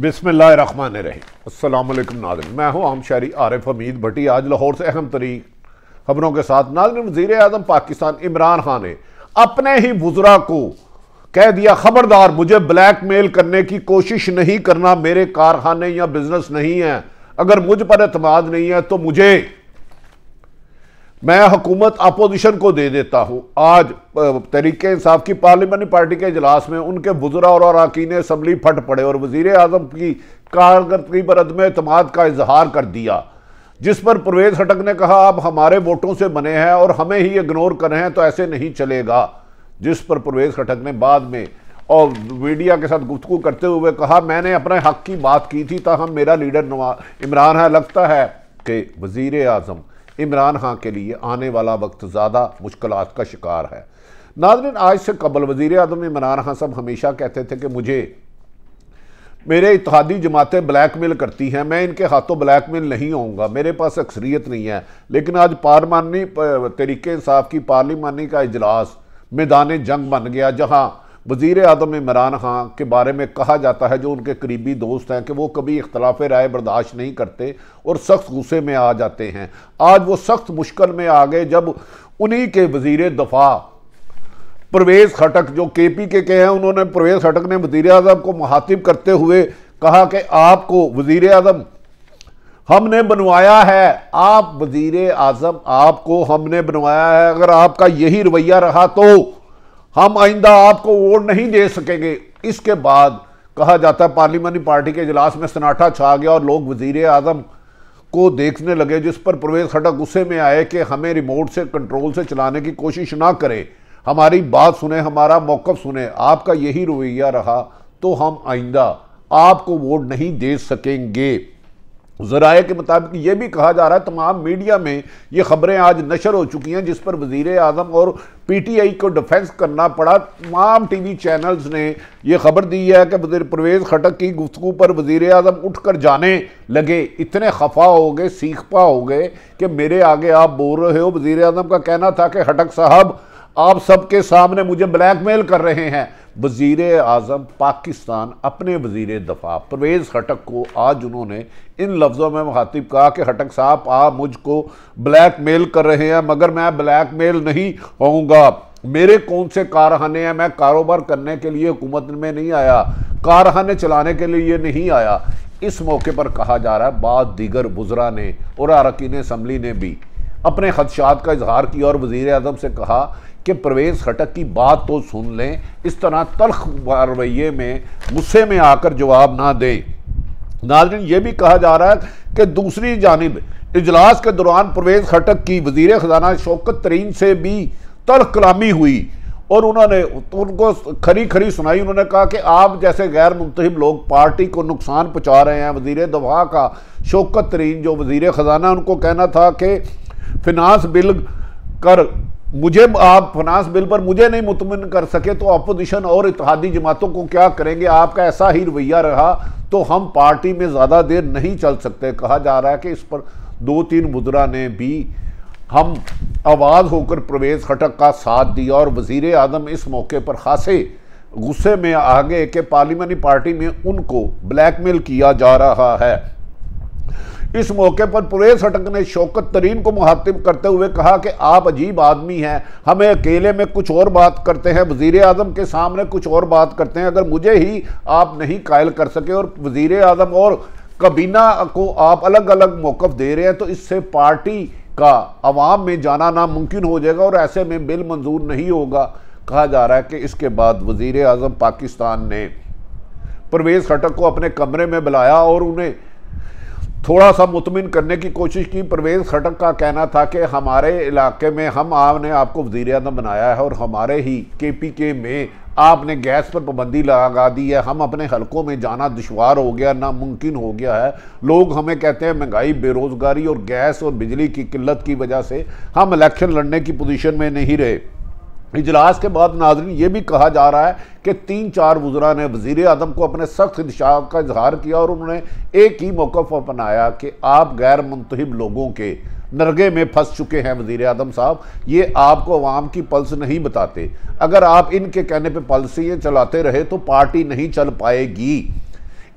बिस्मिल्लाहिर्रहमानिर्रहीम। अस्सलाम वालेकुम नाज़रीन, मैं हूँ आम शहरी आरिफ हमीद भट्टी। आज लाहौर से अहम तरीन खबरों के साथ। नाज़रीन, वज़ीर आज़म पाकिस्तान इमरान खान ने अपने ही वज़रा को कह दिया, खबरदार मुझे ब्लैकमेल करने की कोशिश नहीं करना, मेरे कारखाने या बिजनेस नहीं है, अगर मुझ पर एतमाद नहीं है तो मैं हुकूमत अपोजिशन को दे देता हूं। आज तहरीक इंसाफ की पार्लियामानी पार्टी के इजलास में उनके वज़रा और अरकान असम्बली फट पड़े और वज़ीर आज़म की कारकर्दगी पर अदम एतमाद का इजहार कर दिया, जिस पर परवेज खटक ने कहा आप हमारे वोटों से बने हैं और हमें ही इग्नोर कर रहे हैं तो ऐसे नहीं चलेगा। जिस पर परवेज खटक ने बाद में और मीडिया के साथ गुफ्तगू करते हुए कहा, मैंने अपने हक की बात की थी, ताहम मेरा लीडर इमरान है। लगता है कि वज़ीर आज़म इमरान खान के लिए आने वाला वक्त ज़्यादा मुश्किलात का शिकार है। नाज़रीन, आज से कबल वज़ीर आज़म इमरान खान साहब हमेशा कहते थे कि मेरे इत्तेहादी जमातें ब्लैकमेल करती हैं, मैं इनके हाथों ब्लैकमेल नहीं होऊंगा, मेरे पास अक्सरियत नहीं है। लेकिन आज पार्लिमानी तहरीक इंसाफ की पार्लिमानी का इजलास मैदान जंग बन गया, जहाँ वज़ीर आज़म इमरान खान के बारे में कहा जाता है, जो उनके करीबी दोस्त हैं, कि वो कभी इख्तलाफ राय बर्दाश्त नहीं करते और सख्त गुस्से में आ जाते हैं। आज वो सख्त मुश्किल में आ गए जब उन्हीं के वज़ीर दफ़ा परवेज खटक, जो KPK के हैं, उन्होंने परवेज खटक ने वज़ीर आज़म को मुखातिब करते हुए कहा कि आपको वज़ीर आज़म हमने बनवाया है, आप वज़ीर आज़म आपको हमने बनवाया है, अगर आपका यही रवैया रहा तो हम आइंदा आपको वोट नहीं दे सकेंगे। इसके बाद कहा जाता है पार्लियामानी पार्टी के इजलास में सन्नाटा छा गया और लोग वज़ीर आज़म को देखने लगे, जिस पर परवेज खटक गुस्से में आए कि हमें रिमोट से कंट्रोल से चलाने की कोशिश ना करें, हमारी बात सुने, हमारा मौक़िफ़ सुने, आपका यही रवैया रहा तो हम आइंदा आपको वोट नहीं दे सकेंगे। ज़राए के मुताबिक ये भी कहा जा रहा है, तमाम मीडिया में ये खबरें आज नशर हो चुकी हैं, जिस पर वज़ीर आज़म और PTI को डिफेंस करना पड़ा। तमाम TV चैनल्स ने यह खबर दी है कि परवेज खटक की गुफ्तगू पर वज़ीर आज़म उठकर जाने लगे, इतने खफा हो गए, सीखपा हो गए कि मेरे आगे आप बोल रहे हो। वज़ीर आज़म का कहना था कि खटक साहब आप सबके सामने मुझे ब्लैकमेल कर रहे हैं। वज़ीर आज़म पाकिस्तान अपने वज़ीर दफ़ा परवेज खटक को आज उन्होंने इन लफ्ज़ों में मुखातिब कहा कि खटक साहब आप मुझको ब्लैकमेल कर रहे हैं, मगर मैं ब्लैकमेल नहीं होऊंगा। मेरे कौन से कारखाने हैं, मैं कारोबार करने के लिए हुकूमत में नहीं आया, कारखाने चलाने के लिए नहीं आया। इस मौके पर कहा जा रहा है बाद दीगर वज़रा ने और अरकान असम्बली ने भी अपने खदशात का इजहार किया और वज़ीर आज़म से कहा कि परवेज खटक की बात तो सुन लें, इस तरह तल्ख रवैये में गुस्से में आकर जवाब ना दें। नाज़रीन, ये भी कहा जा रहा है कि दूसरी जानिब इजलास के दौरान परवेज खटक की वज़ीर ख़ज़ाना शौकत तरीन से भी तल्ख कलामी हुई और उन्होंने उनको खरी खरी सुनाई। उन्होंने कहा कि आप जैसे गैर मुंतहिब लोग पार्टी को नुकसान पहुँचा रहे हैं। वज़ीर दफ़ा का शौकत तरीन जो वज़ीर ख़ज़ाना, उनको कहना था कि फिनांस बिल कर मुझे, आप फाइनेंस बिल पर मुझे नहीं मुतमिन कर सके तो अपोजिशन और इत्तेहादी जमातों को क्या करेंगे। आपका ऐसा ही रवैया रहा तो हम पार्टी में ज़्यादा देर नहीं चल सकते। कहा जा रहा है कि इस पर 2-3 वज़रा ने भी हम आवाज़ होकर परवेज खटक का साथ दिया और वज़ीर आज़म इस मौके पर खासे गुस्से में आ गए कि पार्लियामानी पार्टी में उनको ब्लैकमेल किया जा रहा है। इस मौके पर परवेज खटक ने शौकत तरीन को मुखातिब करते हुए कहा कि आप अजीब आदमी हैं, हमें अकेले में कुछ और बात करते हैं, वज़ीर आज़म के सामने कुछ और बात करते हैं, अगर मुझे ही आप नहीं कायल कर सके और वज़ीर आज़म और काबीना को आप अलग अलग मौक़िफ़ दे रहे हैं तो इससे पार्टी का अवाम में जाना नामुमकिन हो जाएगा और ऐसे में बिल मंजूर नहीं होगा। कहा जा रहा है कि इसके बाद वज़ीर आज़म पाकिस्तान ने परवेज खटक को अपने कमरे में बुलाया और उन्हें थोड़ा सा मुतमिन करने की कोशिश की। परवेज खटक का कहना था कि हमारे इलाके में आपने आपको वज़ीर आज़म बनाया है और हमारे ही KPK में आपने गैस पर पाबंदी लगा दी है, हम अपने हलकों में जाना दुश्वार हो गया, नामुमकिन हो गया है। लोग हमें कहते हैं महंगाई, बेरोज़गारी और गैस और बिजली की किल्लत की वजह से हम इलेक्शन लड़ने की पोजीशन में नहीं रहे। इजलास के बाद नाज़रीन ये भी कहा जा रहा है कि 3-4 वज़रा ने वज़ीर आज़म को अपने सख्त खदशात का इजहार किया और उन्होंने एक ही मौक़िफ़ अपनाया कि आप गैर मुंतहिब लोगों के नरगे में फंस चुके हैं वज़ीर आज़म साहब, ये आपको अवाम की पल्स नहीं बताते। अगर आप इनके कहने पर पॉलिसियाँ चलाते रहे तो पार्टी नहीं चल पाएगी।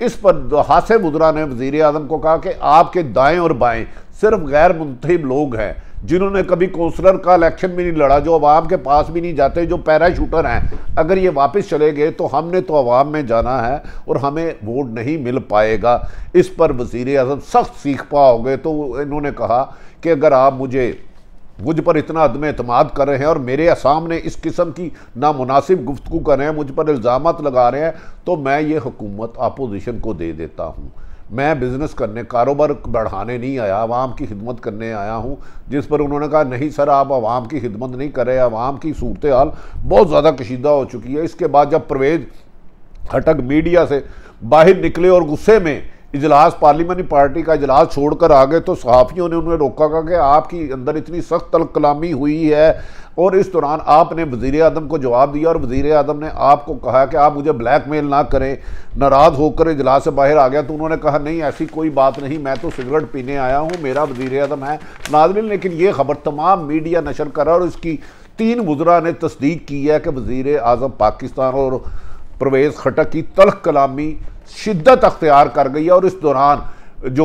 इस पर हासिम वज़रा ने वज़ीर आज़म को कहा कि आपके दाएं और बाएं सिर्फ गैर मुंतखब लोग हैं जिन्होंने कभी कौंसलर का इलेक्शन भी नहीं लड़ा, जो अवाम के पास भी नहीं जाते, जो पैराशूटर हैं। अगर ये वापस चले गए तो हमने तो अवाम में जाना है और हमें वोट नहीं मिल पाएगा। इस पर वज़ीर आज़म सख्त सीख पा हो गए। तो इन्होंने कहा कि अगर आप मुझ पर इतना अदम एतमाद कर रहे हैं और मेरे सामने इस किस्म की नामुनासिब गुफ्तगू कर रहे हैं, मुझ पर इल्ज़ामात लगा रहे हैं, तो मैं ये हुकूमत अपोजिशन को दे देता हूँ। मैं बिज़नेस करने, कारोबार बढ़ाने नहीं आया, आवाम की खिदमत करने आया हूँ। जिस पर उन्होंने कहा नहीं सर, आप आवाम की खिदमत नहीं कर रहे, आवाम की सूरत हाल बहुत ज़्यादा कशीदा हो चुकी है। इसके बाद जब परवेज़ खटक मीडिया से बाहर निकले और गुस्से में इजलास, पार्लियामानी पार्टी का इजलास छोड़कर आ गए, तो सहाफ़ियों ने उन्हें रोका कि आपकी अंदर इतनी सख्त तलकलामी हुई है। और इस दौरान आपने वज़ीर आज़म को जवाब दिया और वज़ीर आज़म ने आपको कहा कि आप मुझे ब्लैकमेल ना करें। नाराज़ होकर इजलास से बाहर आ गया। तो उन्होंने कहा नहीं, ऐसी कोई बात नहीं, मैं तो सिगरेट पीने आया हूँ, मेरा वज़ीर आज़म है। नाज़रीन, लेकिन ये खबर तमाम मीडिया नशर कर रहा है और इसकी 3 वज़रा ने तस्दीक की है कि वज़ीर आज़म पाकिस्तान और परवेज़ खटक की तल्ख कलामी शिद्दत अख्तियार कर गई है। और इस दौरान जो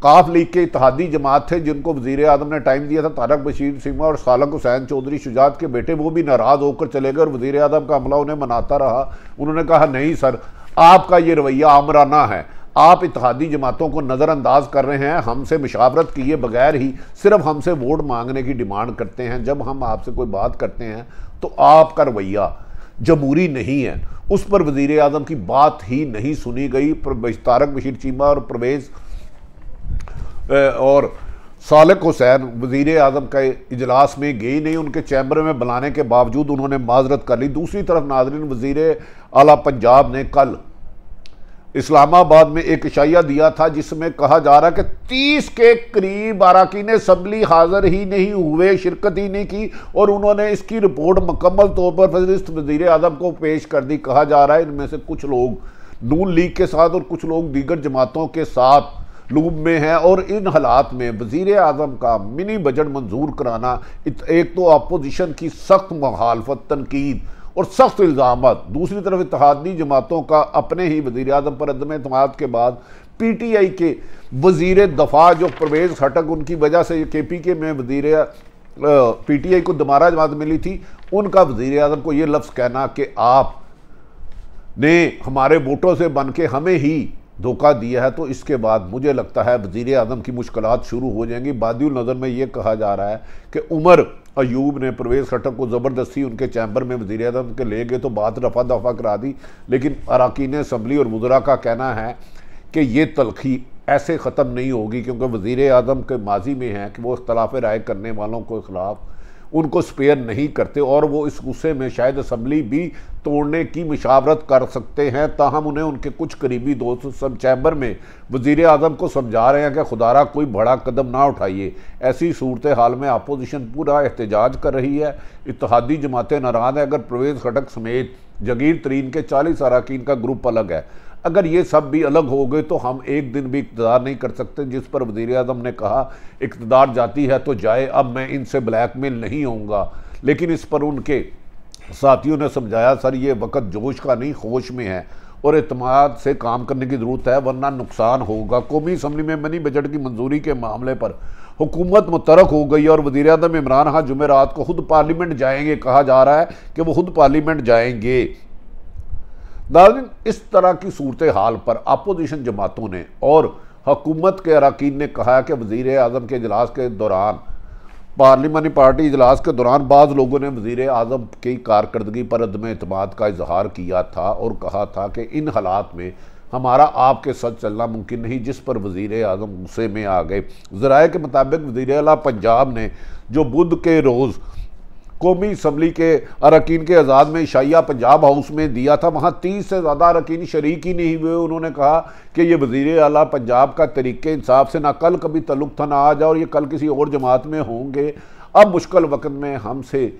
काफ लीग के इत्तेहादी जमात थे, जिनको वज़ीर आज़म ने टाइम दिया था, तारक बशीर सिमा और सालक हुसैन चौधरी शुजात के बेटे, वो भी नाराज़ होकर चले गए और वज़ीर आज़म का हमला उन्हें मनाता रहा। उन्होंने कहा नहीं सर, आपका ये रवैया आमराना है, आप इत्तेहादी जमातों को नज़रअंदाज कर रहे हैं, हमसे मुशावरत किए बगैर ही सिर्फ हमसे वोट मांगने की डिमांड करते हैं। जब हम आपसे कोई बात करते हैं तो आपका रवैया जमहूरी नहीं है। उस पर वज़ीर आज़म की बात ही नहीं सुनी गई। तारक बशीर चीमा और परवेज़ और सालक हुसैन वज़ीर आज़म के इजलास में गई नहीं, उनके चैम्बर में बुलाने के बावजूद उन्होंने माजरत कर ली। दूसरी तरफ नाज़रीन, वज़ीर आला पंजाब ने कल इस्लामाबाद में एक इशाया दिया था जिसमें कहा जा रहा है कि 30 के करीब अरकान असम्बली हाजिर ही नहीं हुए, शिरकत ही नहीं की, और उन्होंने इसकी रिपोर्ट मुकम्मल तौर पर वज़ीर आज़म को पेश कर दी। कहा जा रहा है इनमें से कुछ लोग नून लीग के साथ और कुछ लोग दीगर जमातों के साथ लूब में है। और इन हालात में वज़ीर आज़म का मिनी बजट मंजूर कराना, एक तो अपोजिशन की सख्त मुखालफत, तनकीद और सख्त इल्ज़ामात, दूसरी तरफ इत्तेहादी जमातों का अपने ही वज़ीर आज़म पर अदम एतमाद के बाद PTI के वज़ीर दफ़ा जो परवेज़ खटक, उनकी वजह से KPK में PTI को दोबारा जमात मिली थी, उनका वज़ीर आज़म को ये लफ्ज़ कहना कि आप ने हमारे वोटों से बन के हमें ही धोखा दिया है, तो इसके बाद मुझे लगता है वज़ीर आज़म की मुश्किलात शुरू हो जाएंगी। बादिउल नज़र में ये कहा जा रहा है कि उमर अयूब ने परवेज़ खटक को ज़बरदस्ती उनके चैम्बर में वज़ीर आज़म के ले गए, तो बात रफा दफा करा दी। लेकिन अरकान असम्बली और वज़रा का कहना है कि ये तलखी ऐसे ख़त्म नहीं होगी, क्योंकि वज़ीर आज़म के माजी में है कि वो इख्तलाफ राय करने वालों के ख़िलाफ़ उनको स्पेयर नहीं करते, और वो इस गुस्से में शायद असम्बली भी तोड़ने की मुशावरत कर सकते हैं। ताहम उन्हें उनके कुछ करीबी दोस्त सब चैम्बर में वज़ीर आज़म को समझा रहे हैं कि खुदारा कोई बड़ा कदम ना उठाइए। ऐसी सूरत हाल में अपोजिशन पूरा एहतजाज कर रही है, इत्तेहादी जमातें नाराज़ हैं। अगर परवेज़ खटक समेत जगीर तरीन के 40 अरकान का ग्रुप अलग है, अगर ये सब भी अलग हो गए तो हम एक दिन भी इक़्तिदार नहीं कर सकते। जिस पर वज़ीर आज़म ने कहा इक़्तिदार जाती है तो जाए, अब मैं इनसे ब्लैकमेल नहीं होऊंगा। लेकिन इस पर उनके साथियों ने समझाया सर ये वक्त जोश का नहीं, होश में है और एतमाद से काम करने की ज़रूरत है, वरना नुकसान होगा। कौमी असम्बली में मिनी बजट की मंजूरी के मामले पर हुकूमत मुतरक हो गई और वज़ीर आज़म इमरान खान जुमेरात को खुद पार्लियामेंट जाएंगे। कहा जा रहा है कि वो खुद पार्लियामेंट जाएंगे। नाज़रीन, इस तरह की सूरत हाल पर अपोजिशन जमातों ने और हुकूमत के अरकान ने कहा है कि वज़ीर आज़म के इजलास के दौरान, पार्लियामानी पार्टी इजलास के दौरान बाज़ लोगों ने वज़ीर आज़म की कारकर्दगी पर अदम एतमाद का इजहार किया था और कहा था कि इन हालात में हमारा आपके साथ चलना मुमकिन नहीं, जिस पर वज़ीर आज़म गुस्से में आ गए। ज़राए के मुताबिक वज़ीर आला पंजाब ने जो बुध के रोज़ कौमी असम्बली के अरकान के आज़ाद में इशाया पंजाब हाउस में दिया था, वहाँ 30 से ज़्यादा अरकान शरीक ही नहीं हुए। उन्होंने कहा कि ये वज़ीर आला पंजाब का तरीक़े इंसाफ से ना कल कभी तल्लुक़ था, ना आज, और ये कल किसी और जमात में होंगे। अब मुश्किल वक्त में हमसे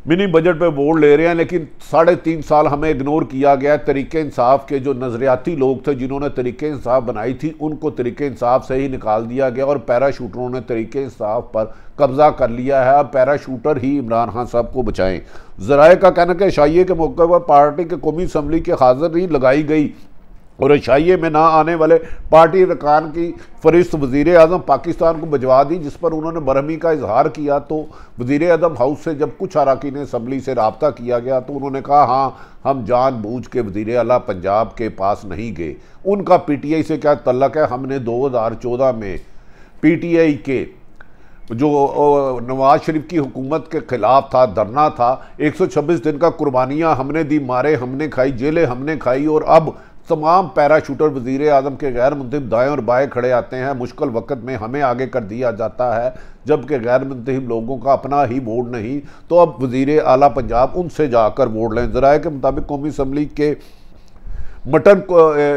मिनी बजट पे वोट ले रहे हैं, लेकिन 3.5 साल हमें इग्नोर किया गया। तरीक़े इंसाफ के जो नज़रियाती लोग थे जिन्होंने तरीक़े इंसाफ बनाई थी, उनको तरीक़े इंसाफ से ही निकाल दिया गया और पैराशूटरों ने तरीक़े इंसाफ पर कब्ज़ा कर लिया है। अब पैराशूटर ही इमरान खान साहब को बचाएं। ज़राए का कहना है कि इशाये के मौके पर पार्टी के कौमी असम्बली की हाज़िरी लगाई गई और एशिया में ना आने वाले पार्टी अरकान की फरिस्त वज़ीर आज़म पाकिस्तान को भिजवा दी, जिस पर उन्होंने बरहमी का इजहार किया। तो वज़ीर आज़म हाउस से जब कुछ अरकान असम्बली से रब्ता किया गया तो उन्होंने कहा हाँ, हम जानबूझ के वज़ीर आला पंजाब के पास नहीं गए। उनका PTI से क्या तल्लक है? हमने 2014 में PTI के जो नवाज शरीफ की हुकूमत के खिलाफ था, धरना था, 126 दिन का कुर्बानियाँ हमने दी, मारे हमने खाई, जेलें हमने खाई, और अब तमाम पैराशूटर वज़ीर आज़म के गैर मुंतखब दाएँ और बाएँ खड़े आते हैं। मुश्किल वक्त में हमें आगे कर दिया जाता है, जबकि गैर मुंतखब लोगों का अपना ही वोट नहीं। तो अब वज़ीर आला पंजाब उनसे जाकर वोट लें। ज़राए के मुताबिक कौमी असम्बली के मटन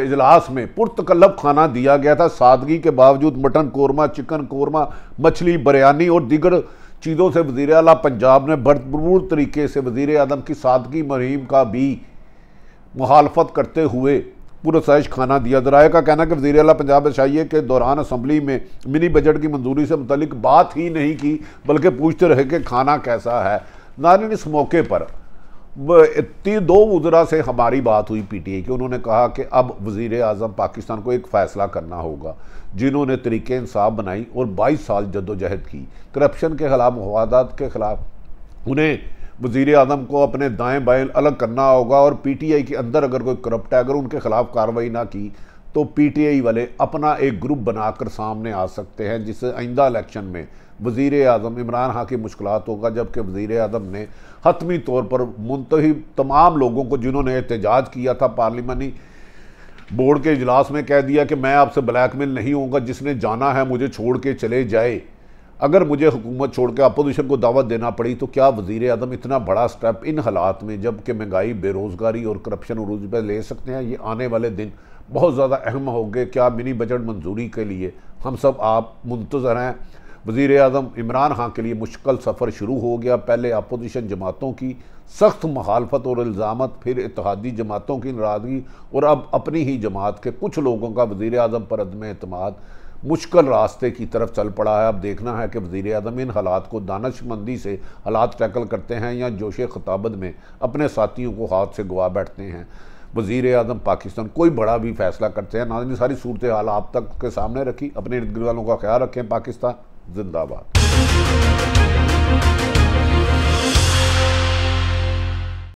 इजलास में पुरतकल्लफ खाना दिया गया था। सादगी के बावजूद मटन कोरमा, चिकन कोरमा, मछली, बिरयानी और दीगर चीज़ों से वज़ीर आला पंजाब ने भरपूर तरीके से वज़ीर आज़म की सादगी मुहिम का भी मुखालफत करते हुए पुरसैश खाना दिया। ज़राए का कहना है कि वज़ीर आला पंजाब एशिया के दौरान असम्बली में मिनी बजट की मंजूरी से मुतल्लिक बात ही नहीं की, बल्कि पूछते रहे कि खाना कैसा है। नाज़रीन, इस मौके पर 2 वज़रा से हमारी बात हुई PTI की। उन्होंने कहा कि अब वज़ीर आज़म पाकिस्तान को एक फ़ैसला करना होगा, जिन्होंने तरीक़े इंसाफ बनाई और 22 साल जद्दोजहद की, करप्शन के ख़िलाफ़, मवादात के ख़िलाफ़, उन्हें वज़ीर आज़म को अपने दाएँ बाएँ अलग करना होगा। और PTI के अंदर अगर कोई करप्ट है, अगर उनके ख़िलाफ़ कार्रवाई ना की तो PTI वाले अपना एक ग्रुप बनाकर सामने आ सकते हैं, जिससे आइंदा इलेक्शन में वज़ीर आज़म इमरान खान की मुश्किलात होगा। जबकि वज़ीर आज़म ने हतमी तौर पर मुंतहिब तमाम लोगों को, जिन्होंने एहतजाज किया था, पार्लिमानी बोर्ड के इजलास में कह दिया कि मैं आपसे ब्लैकमेल नहीं होऊंगा, जिसने जाना है मुझे छोड़ के चले जाए। अगर मुझे हुकूमत छोड़ के अपोजिशन को दावत देना पड़ी तो क्या वज़ीर आज़म इतना बड़ा स्टेप इन हालात में, जबकि महंगाई, बेरोज़गारी और करप्शन उरूज पर ले सकते हैं? ये आने वाले दिन बहुत ज़्यादा अहम होंगे। क्या मिनी बजट मंजूरी के लिए हम सब आप मुंतज़र हैं? वज़ीर आज़म इमरान खान के लिए मुश्किल सफ़र शुरू हो गया। पहले अपोजिशन जमातों की सख्त मुखालफत और इल्ज़ामत, फिर इत्तेहादी जमातों की नाराज़गी, और अब अपनी ही जमात के कुछ लोगों का वज़ीर आज़म पर अदम एतमाद मुश्किल रास्ते की तरफ चल पड़ा है। अब देखना है कि वज़ीर आज़म इन हालात को दानिशमंदी से हालात टैकल करते हैं या जोश खिताबत में अपने साथियों को हाथ से गवा बैठते हैं। वज़ीर आज़म पाकिस्तान कोई बड़ा भी फैसला करते हैं, नाज़रीन सारी सूरत हाल आप तक के सामने रखी। अपने इर्द गिर्द वालों का ख्याल रखें। पाकिस्तान जिंदाबाद।